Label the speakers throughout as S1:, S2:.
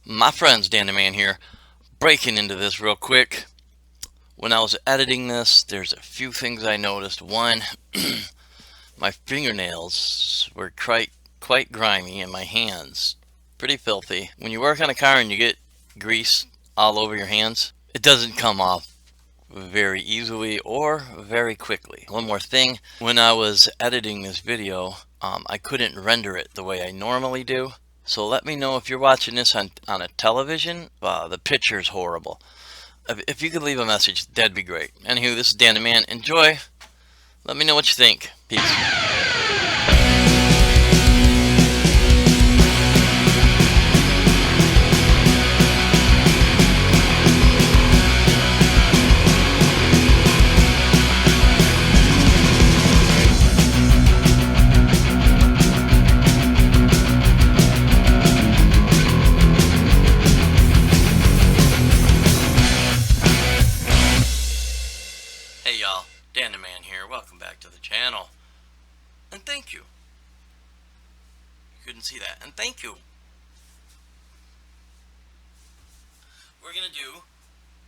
S1: My friend's Danny Man here, breaking into this real quick. When I was editing this, there's a few things I noticed. One, my fingernails were quite grimy and my hands pretty filthy. When you work on a car and you get grease all over your hands, it doesn't come off very easily or very quickly. One more thing, when I was editing this video, I couldn't render it the way I normally do. So let me know if you're watching this on a television. The picture's horrible. If you could leave a message, that'd be great. Anywho, this is Dan the Man. Enjoy. Let me know what you think. Peace. Hey y'all, Dan the Man here. Welcome back to the channel. And thank you. You couldn't see that. And thank you. We're gonna do.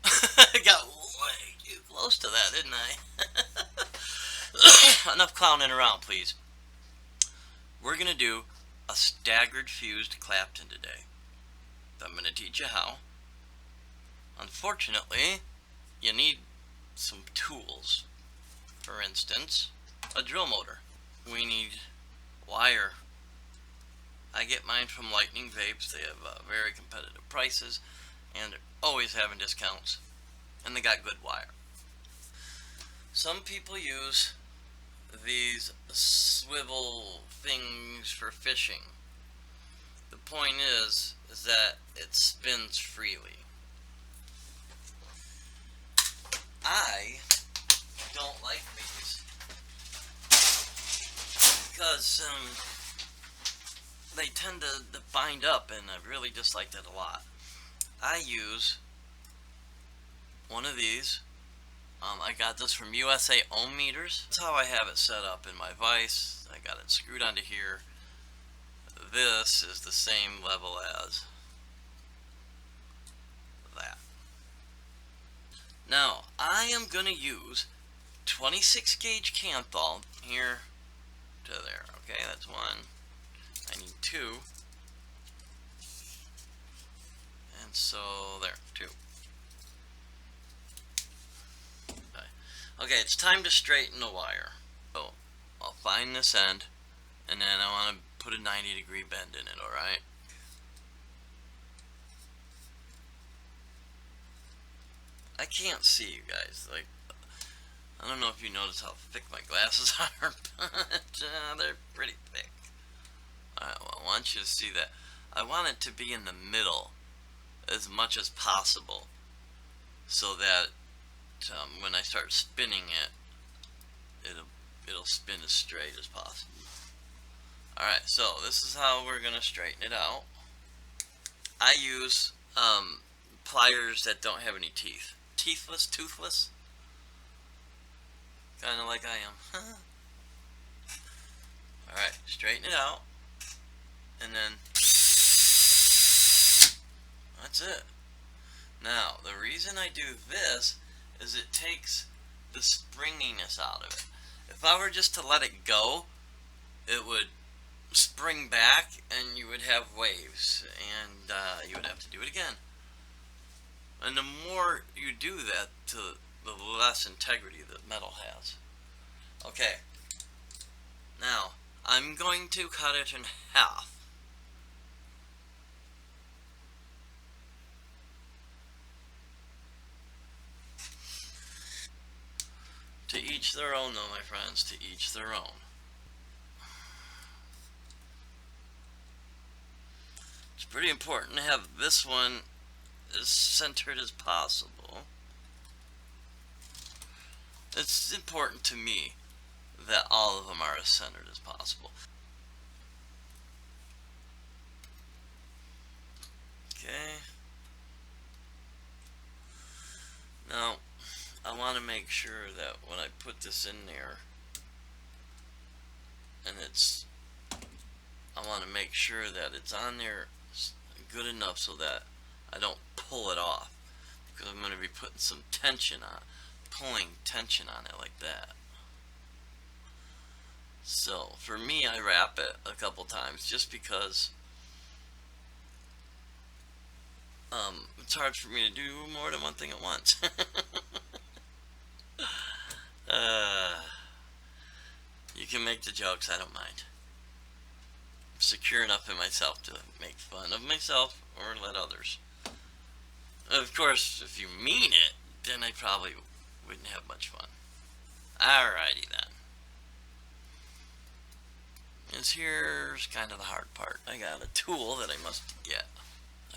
S1: I got way too close to that, didn't I? Enough clowning around, please. We're gonna do a staggered fused Clapton today. I'm gonna teach you how. Unfortunately, you need some tools. For instance, a drill motor. We need wire. I get mine from Lightning Vapes. They have very competitive prices and they're always having discounts, and they got good wire. Some people use these swivel things for fishing. The point is that it spins freely. I don't like these because they tend to bind up, and I really dislike that a lot. I use one of these. I got this from USA Ohm Meters. That's how I have it set up in my vise. I got it screwed onto here. This is the same level as that. Now, I am going to use 26 gauge Canthal here to there. Okay, that's one. I need two. And so, there, two. Okay, it's time to straighten the wire. So, I'll find this end, and then I want to put a 90-degree bend in it, alright? I can't see you guys. Like, I don't know if you notice how thick my glasses are, but they're pretty thick. Alright, well, I want you to see that. I want it to be in the middle as much as possible, so that when I start spinning it, it'll spin as straight as possible. Alright, so this is how we're going to straighten it out. I use pliers that don't have any teeth. Toothless? Kinda like I am. Alright, straighten it out. And then that's it. Now, the reason I do this is it takes the springiness out of it. If I were just to let it go, it would spring back and you would have waves, and you would have to do it again. And the more you do that, the less integrity the metal has. Okay, now I'm going to cut it in half. To each their own, though, my friends, to each their own. It's pretty important to have this one as centered as possible. It's important to me that all of them are as centered as possible. Okay. Now, I want to make sure that when I put this in there, and I want to make sure that it's on there good enough so that I don't pull it off, because I'm going to be putting some tension on, pulling tension on it like that. So for me, I wrap it a couple times just because it's hard for me to do more than one thing at once. You can make the jokes, I don't mind. I'm secure enough in myself to make fun of myself or let others. Of course, if you mean it, then I probably wouldn't have much fun. Alrighty then. And here's kind of the hard part. I got a tool that I must get.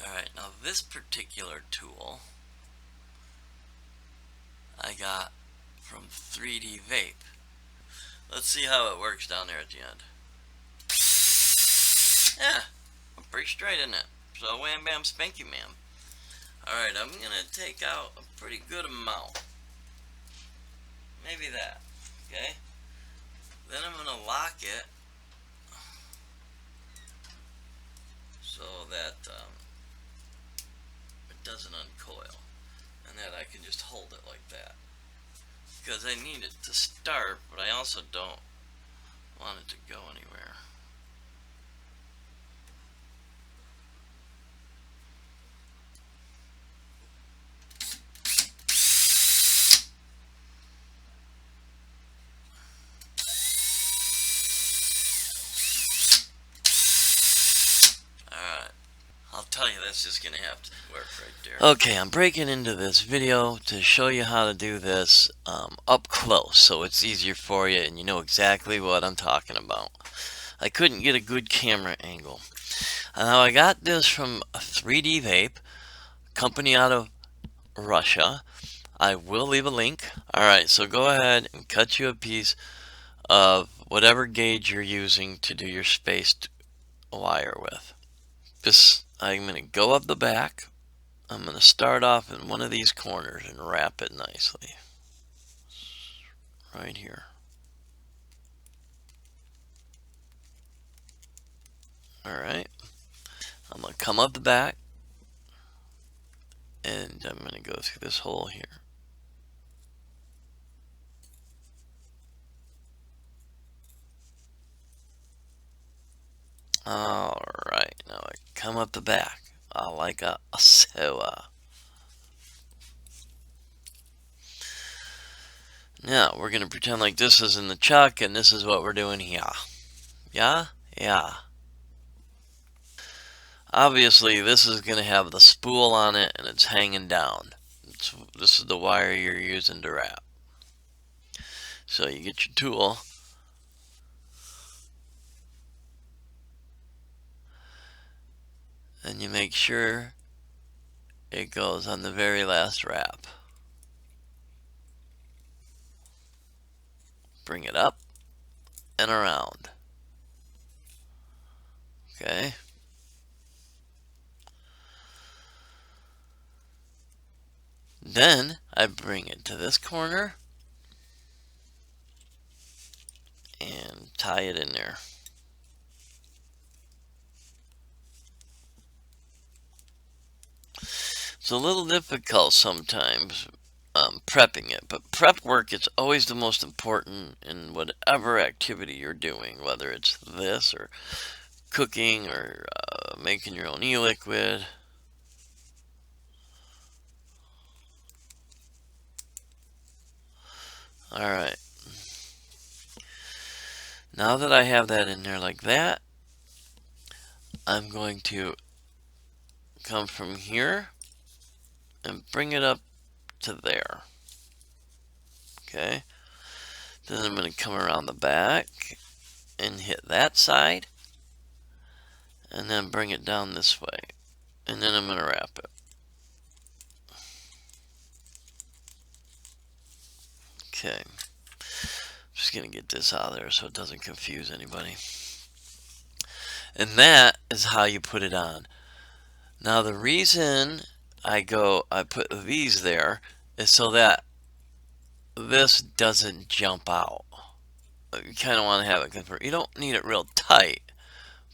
S1: Alright, now this particular tool I got from 3D Vape. Let's see how it works down there at the end. Yeah, pretty straight, isn't it? So wham bam spanky ma'am. Alright, I'm gonna take out a pretty good amount. Maybe that. Okay? Then I'm gonna lock it so that it doesn't uncoil, and that I can just hold it like that, because I need it to start, but I also don't want it to go anywhere. I'll tell you, that's just gonna have to work right there. Okay, I'm breaking into this video to show you how to do this up close, so it's easier for you and you know exactly what I'm talking about. I couldn't get a good camera angle. Now I got this from a 3D Vape company out of Russia. I will leave a link. Alright, so go ahead and cut you a piece of whatever gauge you're using to do your spaced wire with. Just, I'm going to go up the back. I'm going to start off in one of these corners and wrap it nicely. Right here. Alright. I'm going to come up the back. And I'm going to go through this hole here. Alright, now I come up the back. Like a sewer. Now we're going to pretend like this is in the chuck and this is what we're doing here. Yeah? Yeah. Obviously this is going to have the spool on it and it's hanging down. This is the wire you're using to wrap. So you get your tool. And you make sure it goes on the very last wrap. Bring it up and around. Okay. Then I bring it to this corner and tie it in there. It's a little difficult sometimes prepping it, but prep work is always the most important in whatever activity you're doing, whether it's this or cooking or making your own e-liquid. Alright. Now that I have that in there like that, I'm going to come from here and bring it up to there. Okay. Then I'm going to come around the back and hit that side and then bring it down this way. And then I'm going to wrap it. Okay. Just going to get this out of there so it doesn't confuse anybody. And that is how you put it on. Now the reason I put these there is so that this doesn't jump out. You kind of want to have it confirmed. You don't need it real tight,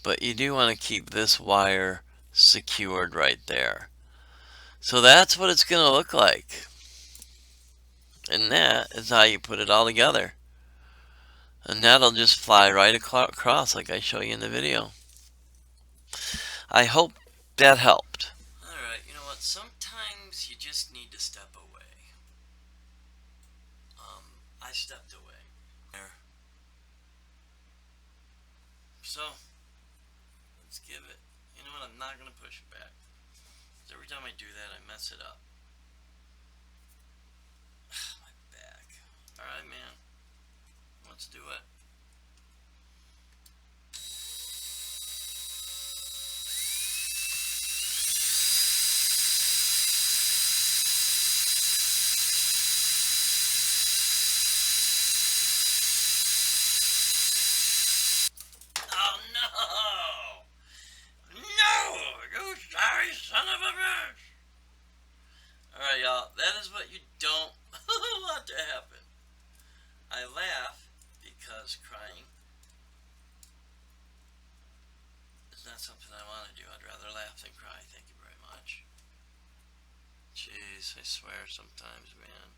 S1: but you do want to keep this wire secured right there. So that's what it's going to look like. And that is how you put it all together. And that'll just fly right across like I show you in the video. I hope that helped. Alright, you know what? Sometimes you just need to step away. I stepped away. There. So, let's give it. You know what? I'm not going to push it back. Because every time I do that, I mess it up. My back. Alright, man. Let's do it. Oh no! No! You sorry son of a bitch! Alright, y'all. That is what you don't want to happen. I laugh because crying is not something I want to do. I'd rather laugh than cry. Thank you very much. Jeez, I swear sometimes, man.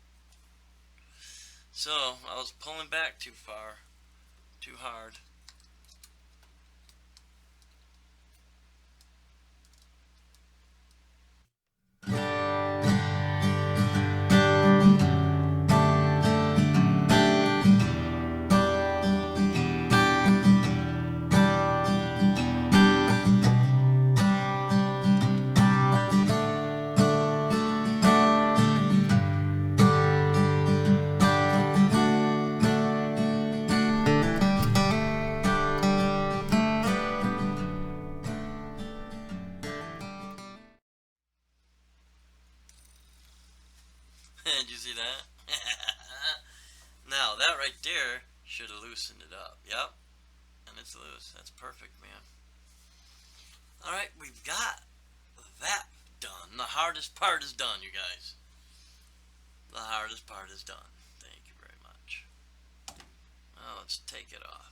S1: So, I was pulling back too far. Too hard. Did you see that? Now, that right there should have loosened it up. Yep. And it's loose. That's perfect, man. Alright, we've got that done. The hardest part is done, you guys. The hardest part is done. Thank you very much. Now, let's take it off.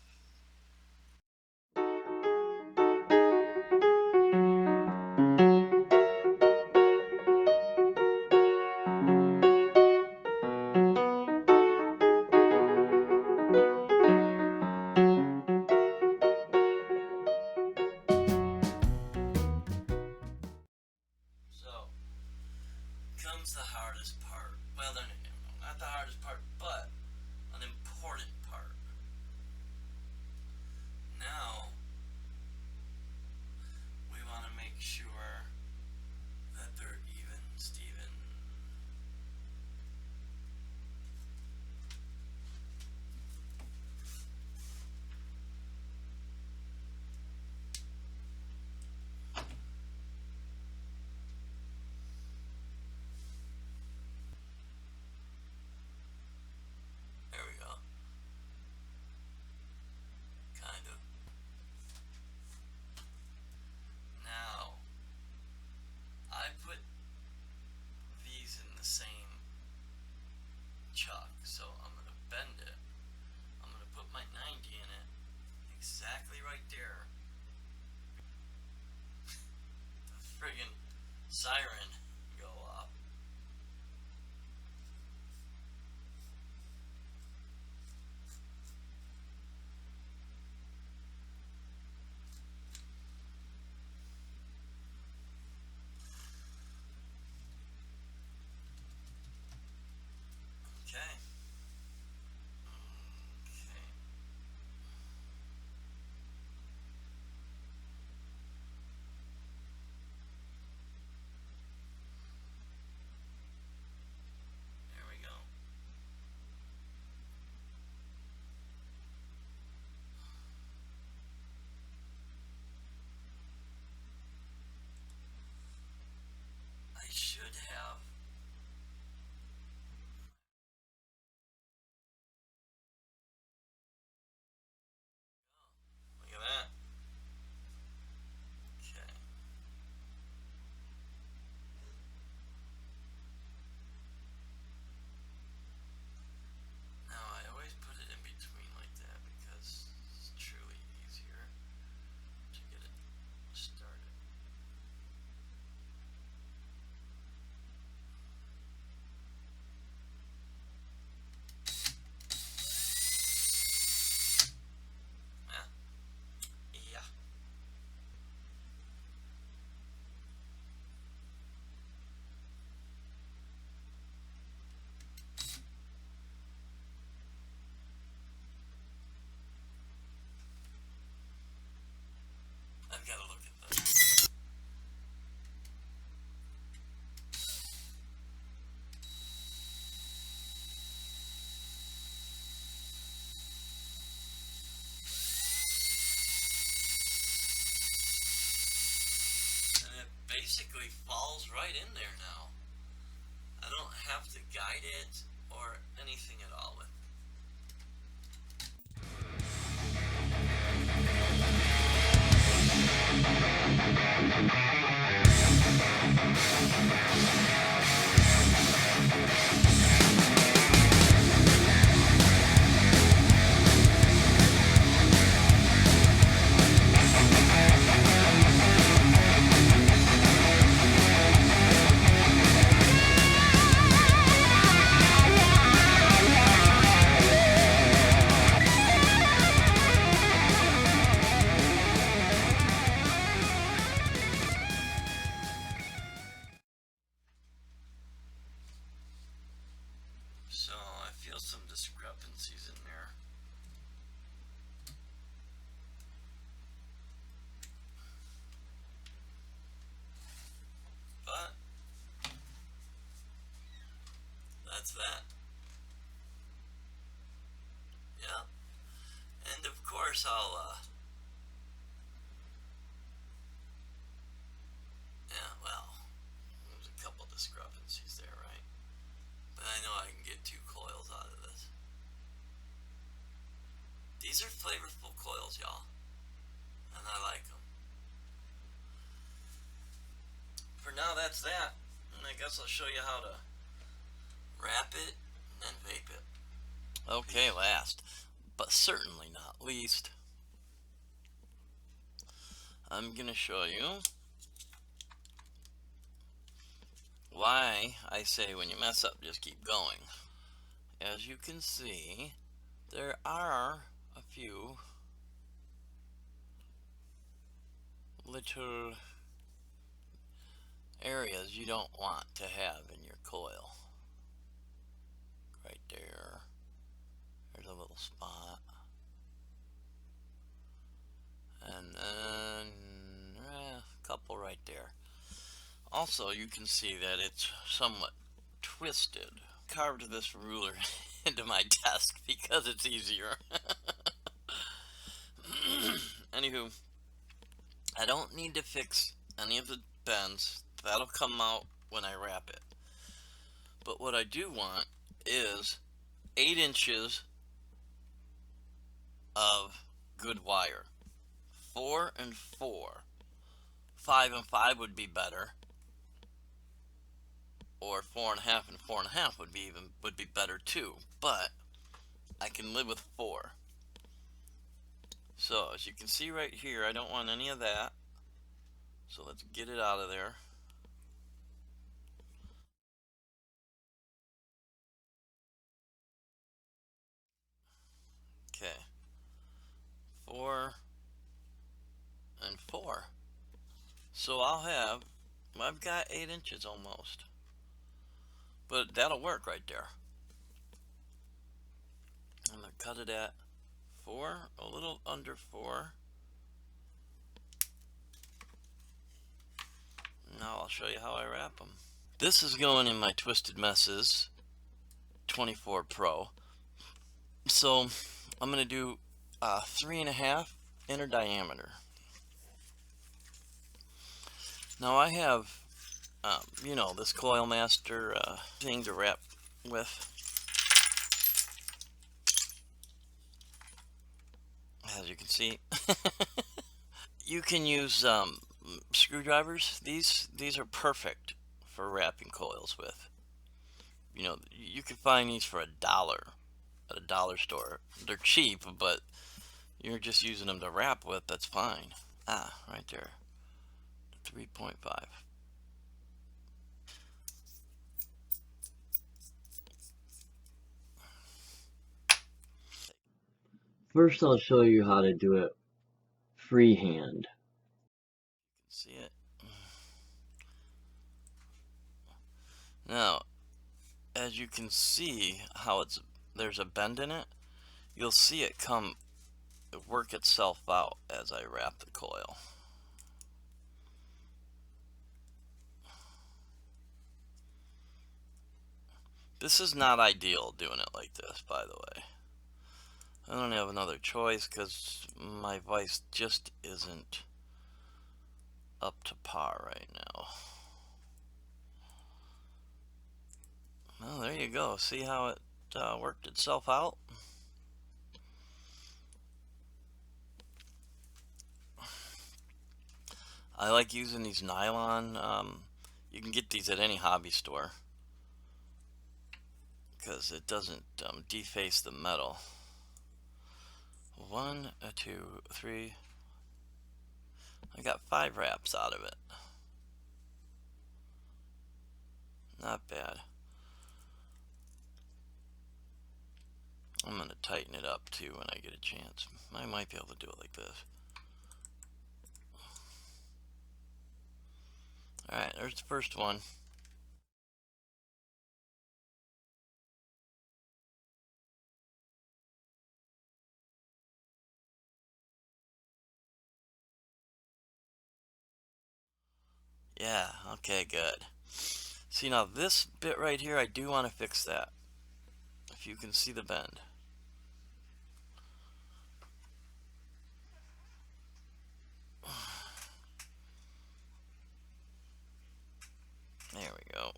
S1: So, comes the hardest part. Well, no, not the hardest part, but an important part. Now, we want to make sure that they're even, Steven. There we go. Kind of. Now, I put these in the same chuck, so I'm going to bend it. I'm going to put my 90 in it, exactly right there. The friggin' siren go off. Okay. basically falls right in there now. I don't have to guide it or anything at all with it. So I feel some discrepancies in there. But that's that. Yeah. And of course yeah, well, there's a couple discrepancies there, right? But I know I can get 2 coils out of this. These are flavorful coils, y'all. And I like them. For now, that's that. And I guess I'll show you how to wrap it and then vape it. Okay, last, but certainly not least, I'm going to show you why I say when you mess up, just keep going. As you can see, there are a few little areas you don't want to have in your coil. Right there, there's a little spot. And then a couple right there. Also, you can see that it's somewhat twisted. Carved this ruler into my desk because it's easier. Anywho, I don't need to fix any of the bends. That'll come out when I wrap it. But what I do want is 8 inches of good wire. 4 and 4. 5 and 5 would be better. Or 4 1/2 and 4 1/2 would be better too. But I can live with 4. So as you can see right here, I don't want any of that. So let's get it out of there. Okay. 4 and 4. So I've got 8 inches almost. But that'll work right there. I'm going to cut it at 4, a little under 4. Now I'll show you how I wrap them. This is going in my Twisted Messes 24 Pro. So I'm going to do 3 1/2 inner diameter. Now I have, you know, this Coil Master thing to wrap with. As you can see, you can use screwdrivers. These are perfect for wrapping coils with. You know, you can find these for $1 at a dollar store. They're cheap, but you're just using them to wrap with. That's fine. Right there, 3.5. First, I'll show you how to do it freehand. See it? Now, as you can see how there's a bend in it, you'll see it work itself out as I wrap the coil. This is not ideal doing it like this, by the way. I don't have another choice because my vise just isn't up to par right now. you go. See how it worked itself out? I like using these nylon. You can get these at any hobby store because it doesn't deface the metal. 1, 2, 3. I got 5 wraps out of it. Not bad. I'm going to tighten it up too when I get a chance. I might be able to do it like this. Alright, there's the first one. Yeah, okay, good. See, now this bit right here, I do want to fix that. If you can see the bend. There we go.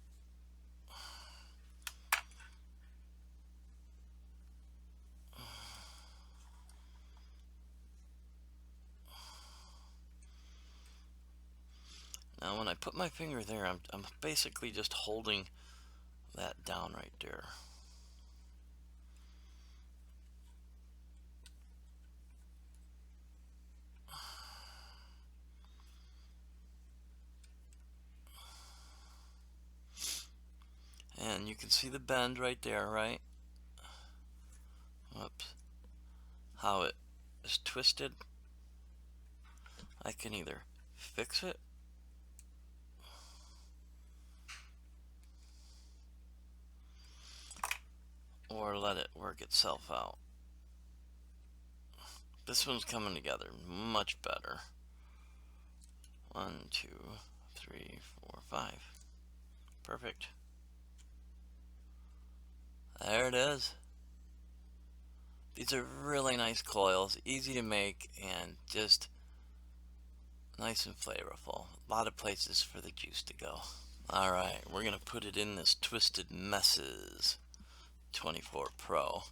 S1: Now when I put my finger there, I'm basically just holding that down right there. And you can see the bend right there, right? Whoops. How it is twisted. I can either fix it or let it work itself out. This one's coming together much better. 1, 2, 3, 4, 5. Perfect. There it is. These are really nice coils, easy to make, and just nice and flavorful. A lot of places for the juice to go. Alright, we're going to put it in this Twisted Messes 24 Pro.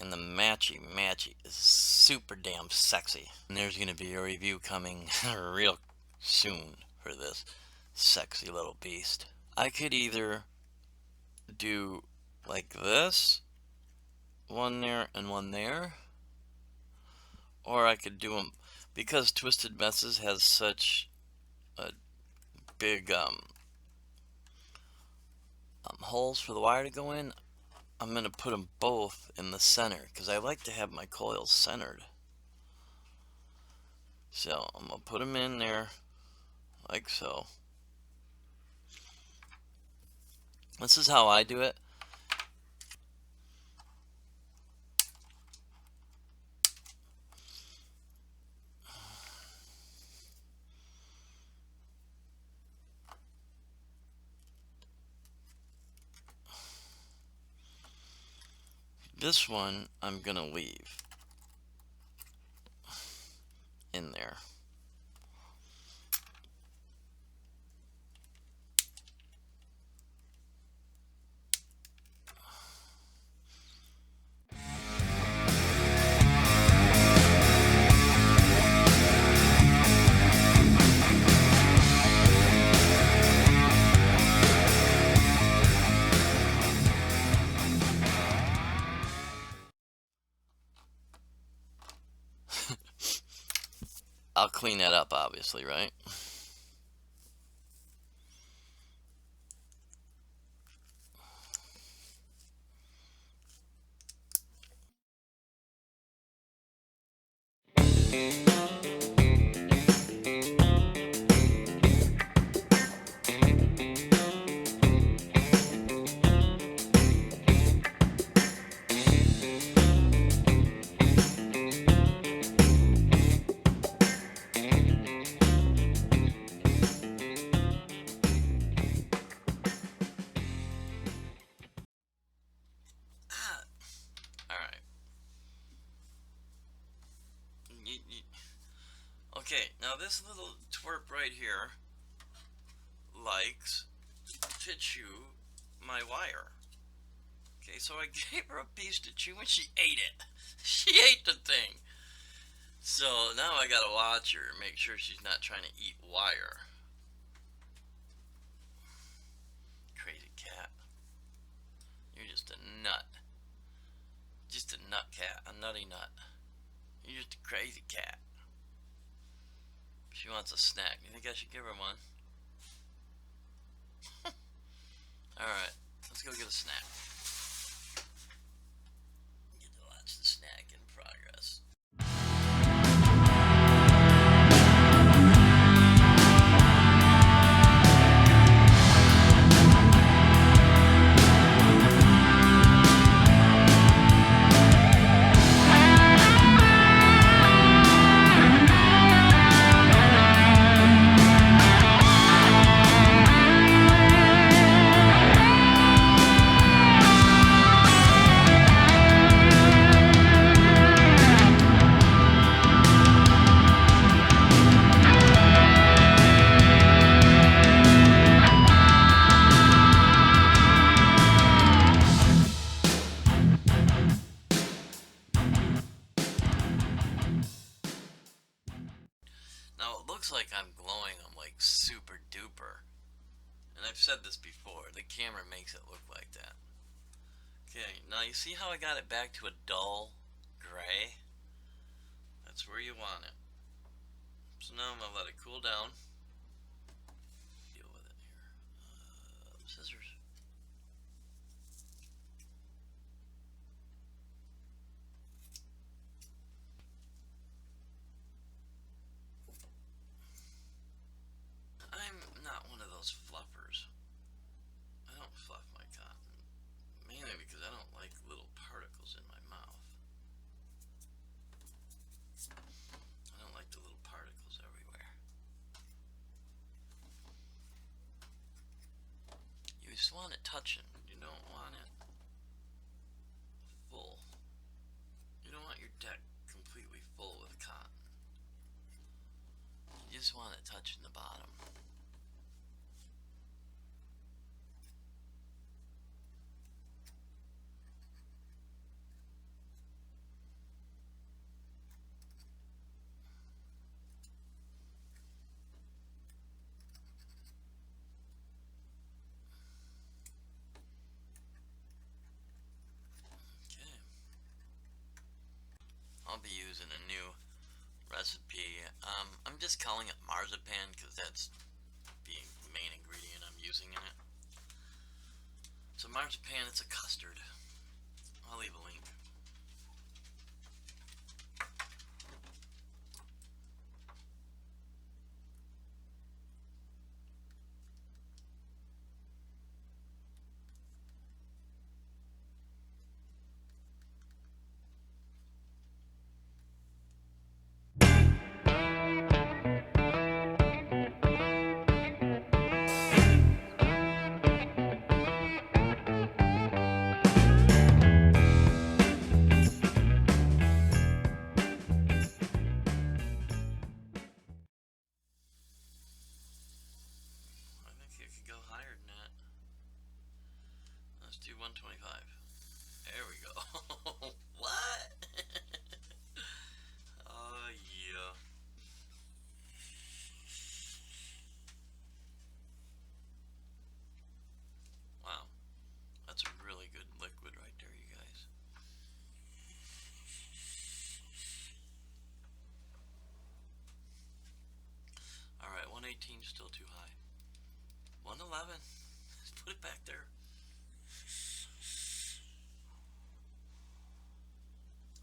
S1: And the matchy is super damn sexy. And there's going to be a review coming real soon for this sexy little beast. I could either do like this, one there and one there, or I could do them, because Twisted Messes has such a big holes for the wire to go in. I'm going to put them both in the center because I like to have my coils centered. So I'm going to put them in there like so. This is how I do it. This one I'm going to leave in there. I'll clean that up, obviously, right? Alright. Okay, now this little twerp right here likes to chew my wire. Okay, so I gave her a piece to chew and she ate it. She ate the thing. So now I gotta watch her, make sure she's not trying to eat wire. Crazy cat. You're just a nut. Just a nut cat. A nutty nut. You're just a crazy cat. She wants a snack. You think I should give her one? Alright, let's go get a snack. Get to watch the snack in progress. Now it looks like I'm glowing them like super duper. And I've said this before, the camera makes it look like that. Okay, now you see how I got it back to a dull gray? That's where you want it. So now I'm going to let it cool down. Deal with it here. Scissors. I'm not one of those fluffers. I don't fluff my cotton. Mainly because I don't like little particles in my mouth. I don't like the little particles everywhere. You just want it touching. You don't want it full. You don't want your deck completely full with cotton. You just want it touching the bottom. I'll be using a new recipe. I'm just calling it marzipan because that's the main ingredient I'm using in it. So marzipan, it's a custard. I'll leave a link. Go higher than that. Let's do 125. There we go. What? Oh yeah. Wow. That's a really good liquid right there, you guys. Alright, 118 is still too high. 111. Let's put it back there.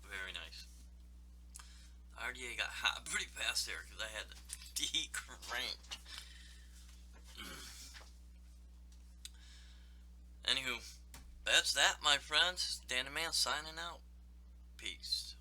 S1: Very nice. RDA got hot pretty fast there because I had decranked. Anywho, that's that, my friends. Danny Man signing out. Peace.